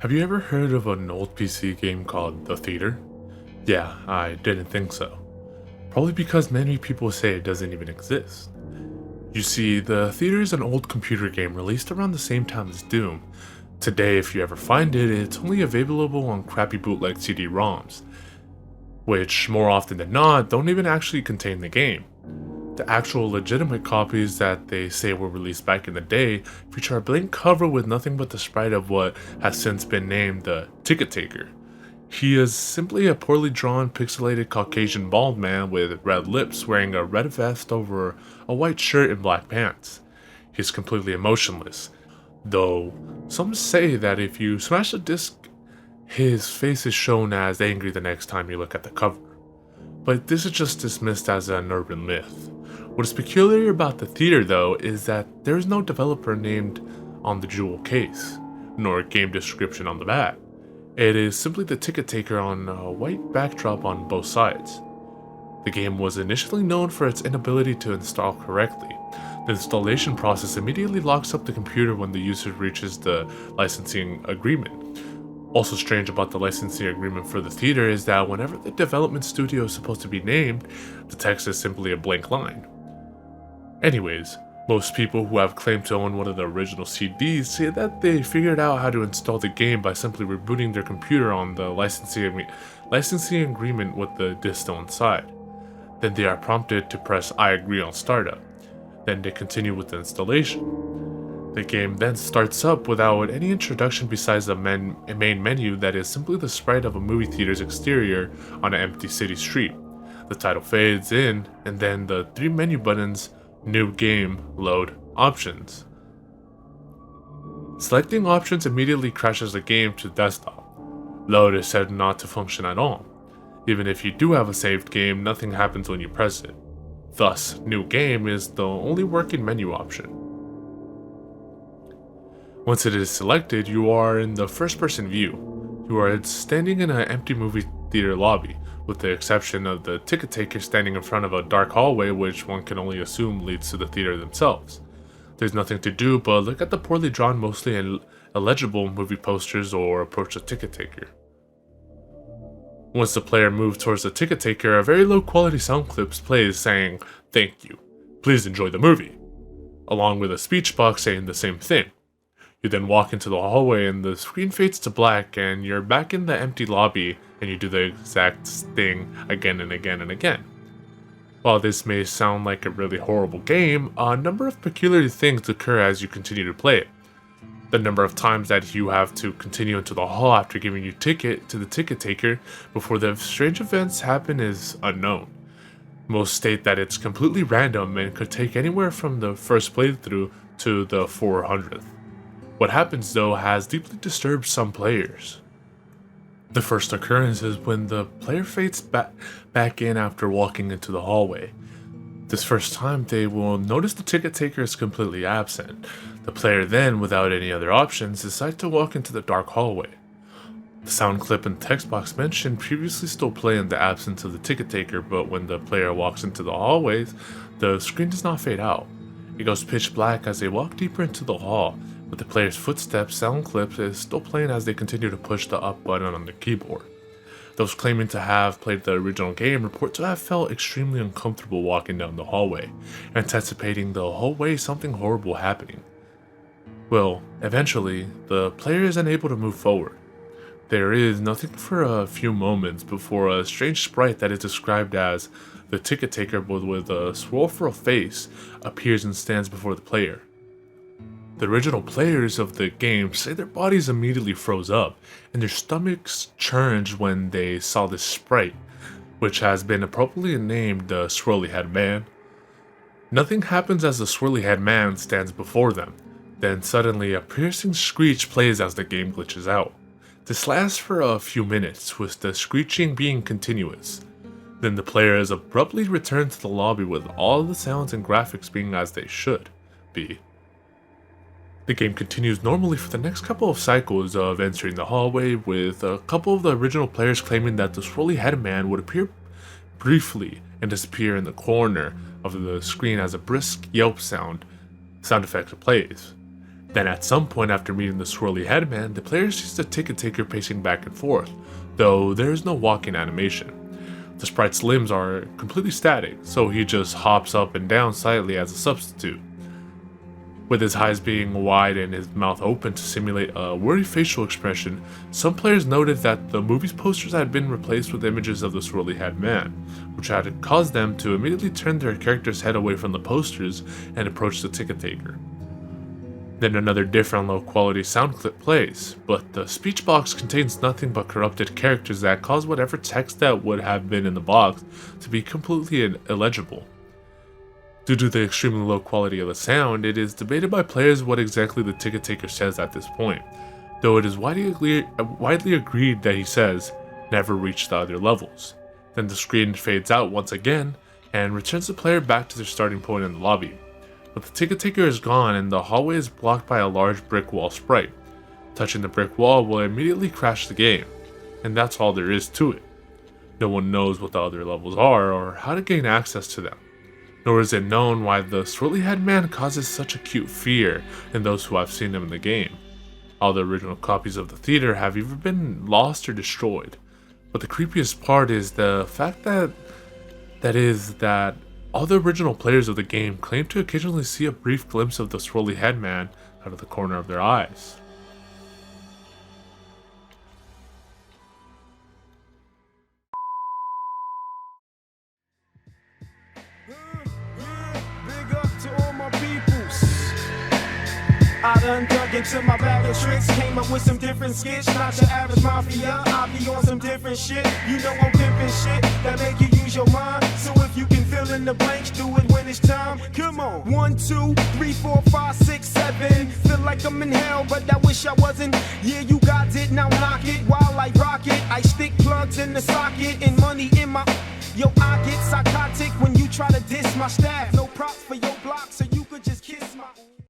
Have you ever heard of an old PC game called The Theater? Yeah, I didn't think so. Probably because many people say it doesn't even exist. You see, The Theater is an old computer game released around the same time as Doom. Today, if you ever find it, it's only available on crappy bootleg CD-ROMs, which more often than not don't even actually contain the game. The actual legitimate copies that they say were released back in the day feature a blank cover with nothing but the sprite of what has since been named the Ticket Taker. He is simply a poorly drawn, pixelated Caucasian bald man with red lips wearing a red vest over a white shirt and black pants. He's completely emotionless, though some say that if you smash the disc, his face is shown as angry the next time you look at the cover. But this is just dismissed as an urban myth. What is peculiar about the theater, though, is that there is no developer named on the jewel case, nor a game description on the back. It is simply the ticket taker on a white backdrop on both sides. The game was initially known for its inability to install correctly. The installation process immediately locks up the computer when the user reaches the licensing agreement. Also strange about the licensing agreement for the theater is that whenever the development studio is supposed to be named, the text is simply a blank line. Anyways, most people who have claimed to own one of the original CDs say that they figured out how to install the game by simply rebooting their computer on the licensing agreement with the disc still inside. Then they are prompted to press I agree on startup. Then they continue with the installation. The game then starts up without any introduction besides a main menu that is simply the sprite of a movie theater's exterior on an empty city street. The title fades in, and then the three menu buttons New Game, Load, Options. Selecting options immediately crashes the game to desktop. Load is said not to function at all. Even if you do have a saved game, nothing happens when you press it. Thus, New Game is the only working menu option. Once it is selected, you are in the first-person view. You are standing in an empty movie theater lobby, with the exception of the ticket taker standing in front of a dark hallway which one can only assume leads to the theater themselves. There's nothing to do but look at the poorly drawn, mostly illegible movie posters or approach the ticket taker. Once the player moves towards the ticket taker, a very low quality sound clip plays saying, "Thank you, please enjoy the movie," along with a speech box saying the same thing. You then walk into the hallway and the screen fades to black and you're back in the empty lobby and you do the exact thing again and again and again. While this may sound like a really horrible game, a number of peculiar things occur as you continue to play it. The number of times that you have to continue into the hall after giving your ticket to the ticket taker before the strange events happen is unknown. Most state that it's completely random and could take anywhere from the first playthrough to the 400th. What happens though has deeply disturbed some players. The first occurrence is when the player fades back in after walking into the hallway. This first time they will notice the ticket taker is completely absent. The player then, without any other options, decides to walk into the dark hallway. The sound clip and text box mentioned previously still play in the absence of the ticket taker, but when the player walks into the hallways, the screen does not fade out. It goes pitch black as they walk deeper into the hall, but the player's footsteps sound clip is still playing as they continue to push the up button on the keyboard. Those claiming to have played the original game report to have felt extremely uncomfortable walking down the hallway, anticipating the whole way something horrible happening. Well, eventually, the player is unable to move forward. There is nothing for a few moments before a strange sprite that is described as the ticket taker but with a swirl for a face appears and stands before the player. The original players of the game say their bodies immediately froze up and their stomachs churned when they saw this sprite, which has been appropriately named the Swirly Head Man. Nothing happens as the Swirly Head Man stands before them, then suddenly a piercing screech plays as the game glitches out. This lasts for a few minutes, with the screeching being continuous. Then the player is abruptly returned to the lobby with all the sounds and graphics being as they should be. The game continues normally for the next couple of cycles of entering the hallway, with a couple of the original players claiming that the swirly head man would appear briefly and disappear in the corner of the screen as a brisk yelp sound effect plays. Then at some point after meeting the swirly headman, the player sees the ticket taker pacing back and forth, though there is no walking animation. The sprite's limbs are completely static, so he just hops up and down slightly as a substitute. With his eyes being wide and his mouth open to simulate a worried facial expression, some players noted that the movie's posters had been replaced with images of the swirly head man, which had caused them to immediately turn their character's head away from the posters and approach the ticket taker. Then another different low-quality sound clip plays, but the speech box contains nothing but corrupted characters that cause whatever text that would have been in the box to be completely illegible. Due to the extremely low quality of the sound, it is debated by players what exactly the ticket taker says at this point, though it is widely agreed that he says, "Never reach the other levels." Then the screen fades out once again, and returns the player back to their starting point in the lobby. But the ticket taker is gone and the hallway is blocked by a large brick wall sprite. Touching the brick wall will immediately crash the game, and that's all there is to it. No one knows what the other levels are or how to gain access to them. Nor is it known why the swirly head man causes such acute fear in those who have seen him in the game. All the original copies of the theater have either been lost or destroyed. But the creepiest part is the fact that all the original players of the game claim to occasionally see a brief glimpse of the swirly head man out of the corner of their eyes. I done dug into my bag of tricks, came up with some different skits, not your average mafia, I be on some different shit, you know I'm pimping shit, that make you use your mind, so if you can fill in the blanks, do it when it's time, come on, 1, 2, 3, 4, 5, 6, 7, feel like I'm in hell, but I wish I wasn't, yeah you got it, now knock it, while I rock it, I stick plugs in the socket, and money in my, yo I get psychotic when you try to diss my staff, no props for you.